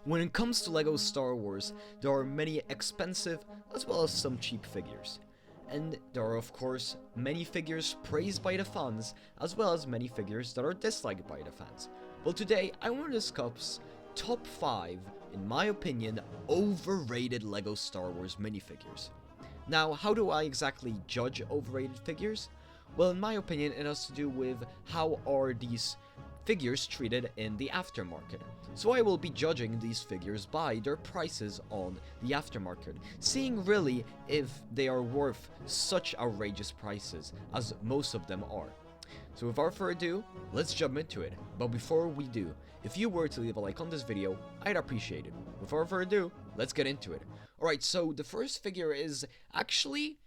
When it comes to LEGO Star Wars, there are many expensive as well as some cheap figures. And there are of course many figures praised by the fans as well as many figures that are disliked by the fans. Well, today I want to discuss top 5, in my opinion, overrated LEGO Star Wars minifigures. Now, how do I exactly judge overrated figures? Well, in my opinion, it has to do with how are these figures treated in the aftermarket. So I will be judging these figures by their prices on the aftermarket, seeing really if they are worth such outrageous prices as most of them are. So without further ado, let's jump into it. But before we do, if you were to leave a like on this video, I'd appreciate it. Without further ado, let's get into it. Alright, so the first figure is actually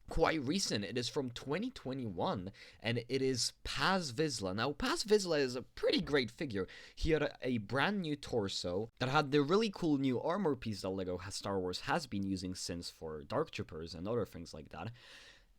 quite recent. It is from 2021, and it is Paz Vizsla. Now, Paz Vizsla is a pretty great figure. He had a brand new torso that had the really cool new armor piece that LEGO Star Wars has been using since for Dark Troopers and other things like that.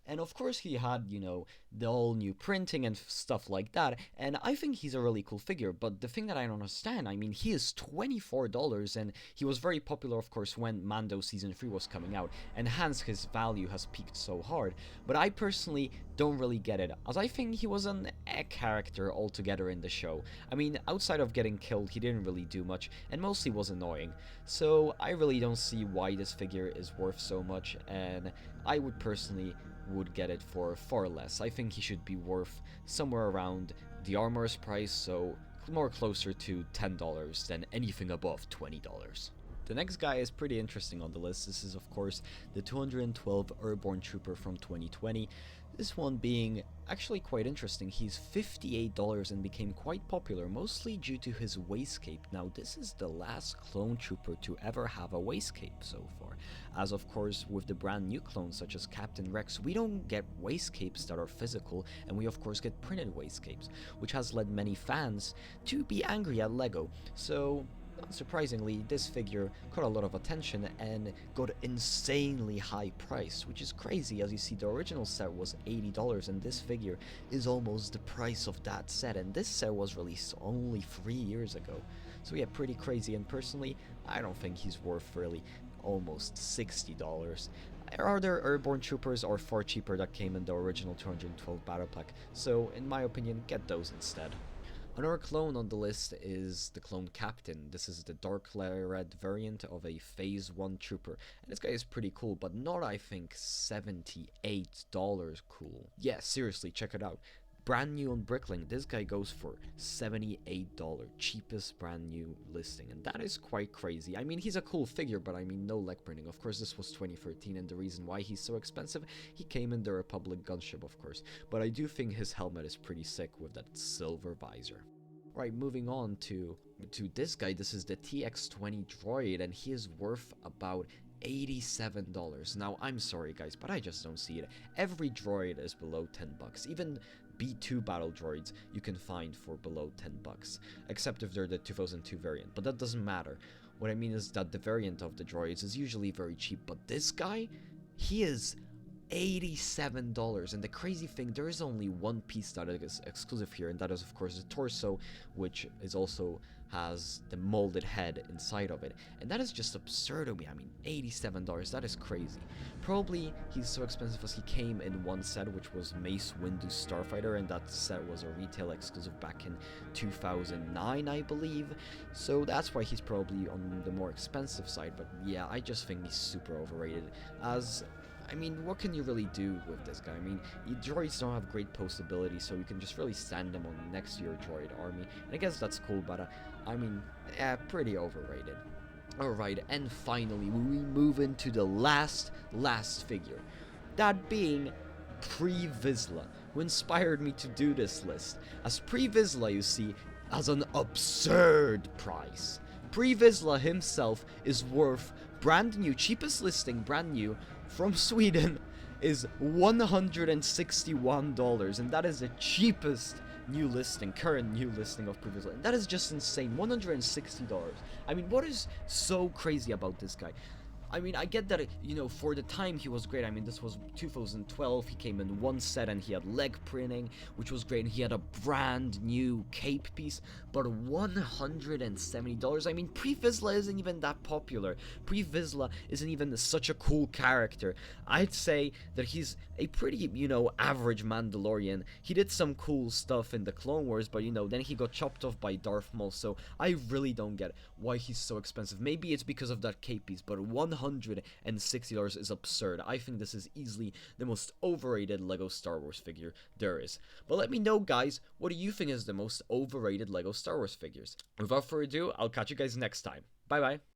And of course he had, the all new printing and stuff like that, and I think he's a really cool figure, but the thing that I don't understand, I mean, he is $24, and he was very popular, of course, when Mando Season 3 was coming out, and hence his value has peaked so hard, but I personally don't really get it, as I think he was an egg character altogether in the show. I mean, outside of getting killed, he didn't really do much, and mostly was annoying, so I really don't see why this figure is worth so much, and I would personally get it for far less. I think he should be worth somewhere around the armor's price, so more closer to $10 than anything above $20. The next guy is pretty interesting on the list. This is of course the 212 Airborne Trooper from 2020. This one being actually quite interesting. He's $58 and became quite popular, mostly due to his waistcape. Now, this is the last clone trooper to ever have a waistcape so far, as of course with the brand new clones such as Captain Rex, we don't get waistcapes that are physical, and we of course get printed waistcapes, which has led many fans to be angry at LEGO. So unsurprisingly, this figure caught a lot of attention and got insanely high price, which is crazy, as you see the original set was $80 and this figure is almost the price of that set, and this set was released only 3 years ago. So yeah, pretty crazy, and personally, I don't think he's worth really almost $60. Other Airborne Troopers are far cheaper that came in the original 212 Battle Pack, so in my opinion, get those instead. Another clone on the list is the clone Captain. This is the dark red variant of a Phase 1 trooper. And this guy is pretty cool, but not, I think, $78 cool. Yeah, seriously, check it out. Brand new on bricklink, this guy goes for $78, cheapest brand new listing, and that is quite crazy. I mean, he's a cool figure, but I mean, no leg printing. Of course, this was 2013, and the reason why he's so expensive, he came in the Republic gunship, of course, but I do think his helmet is pretty sick with that silver visor. Right, moving on to this guy. This is the TX-20 droid, and he is worth about $87. Now, I'm sorry guys, but I just don't see it. Every droid is below $10. Even B2 battle droids you can find for below $10, except if they're the 2002 variant, but that doesn't matter. What I mean is that the variant of the droids is usually very cheap, but this guy, he is $87, and the crazy thing, there is only one piece that is exclusive here, and that is of course the torso, which is also has the molded head inside of it, and that is just absurd to me. I mean, $87, that is crazy. Probably he's so expensive as he came in one set, which was Mace Windu Starfighter, and that set was a retail exclusive back in 2009, I believe, so that's why he's probably on the more expensive side. But yeah, I just think he's super overrated, as I mean, what can you really do with this guy? I mean, droids don't have great postability, so you can just really stand them on next to your droid army, and I guess that's cool, but I mean, pretty overrated. Alright, and finally, we move into the last figure, that being Pre Vizsla, who inspired me to do this list, as Pre Vizsla, you see, has an absurd price. Pre Vizsla himself is worth, brand new, cheapest listing, brand new, from Sweden, is $161, and that is the cheapest new listing, current new listing of Pre Vizsla, and that is just insane. $160. I mean, what is so crazy about this guy? I mean, I get that, you know, for the time he was great. I mean, this was 2012, he came in one set and he had leg printing, which was great, and he had a brand new cape piece, but $170, I mean, Pre-Vizsla isn't even that popular. Pre-Vizsla isn't even such a cool character. I'd say that he's a pretty, you know, average Mandalorian. He did some cool stuff in the Clone Wars, but, you know, then he got chopped off by Darth Maul, so I really don't get why he's so expensive. Maybe it's because of that cape piece, but $160 is absurd. I think this is easily the most overrated LEGO Star Wars figure there is. But let me know, guys, what do you think is the most overrated LEGO Star Wars figures? Without further ado, I'll catch you guys next time. Bye bye.